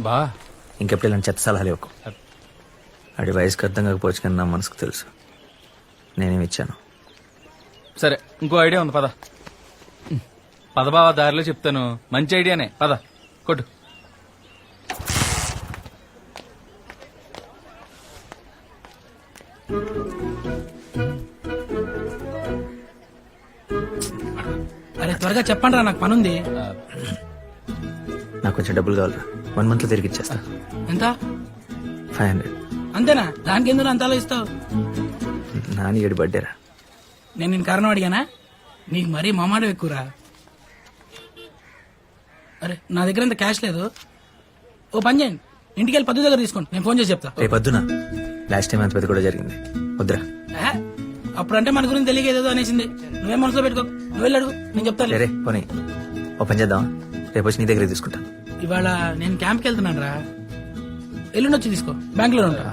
బా ఇంకెప్పుడు ఇలాంటి చెత్త సలహాలు ఇవ్వకు. ఆడి వయసుకి అర్థం కాకపోవచ్చు కానీ నా మనసుకు తెలుసు నేనేమి ఇచ్చాను. సరే ఇంకో ఐడియా ఉంది పద. పద బావా, దారిలో చెప్తాను. మంచి ఐడియానే, పద కొట్టు. అరే త్వరగా చెప్పండి రా, నాకు పనుంది. నాకు కొంచెం డబ్బులు కావాలి. 1 month లో తిరిగి ఇచ్చేస్తా. ఎంత? 500. అంతేనా? దానికి ఎందుకు అంత ఆలోచిస్తావు? నాని 7 బర్త్డేరా. నేను నేను కారణం అడిగానా? నీకు మరీ మామాడం ఎక్కువరా. అరే నా దగ్గర అంత క్యాష్ లేదు. ఓ పని చేయండి, ఇంటికి వెళ్ళి పద్దు దగ్గర తీసుకోండి, నేను ఫోన్ చేసి చెప్తా. రేపు వద్దునా? లాస్ట్ టైం అంత పెద్ద కూడా జరిగింది. వద్దురా. ఆహా, అప్పుడంటే మన గురించి తెలియక ఏదో అనేసింది. నువ్వేం మనసులో పెట్టుకో, నువ్వు వెళ్ళి అడుగు, నేను చెప్తాను. రే పోనీ ఓ పని చేద్దాం. రేపు వచ్చి నీ దగ్గర తీసుకుంటా. ఇవాళ నేను క్యాంప్కి వెళ్తున్నాను రా, ఎల్లుండి వచ్చి తీసుకో, బ్యాంకులో ఉంటా.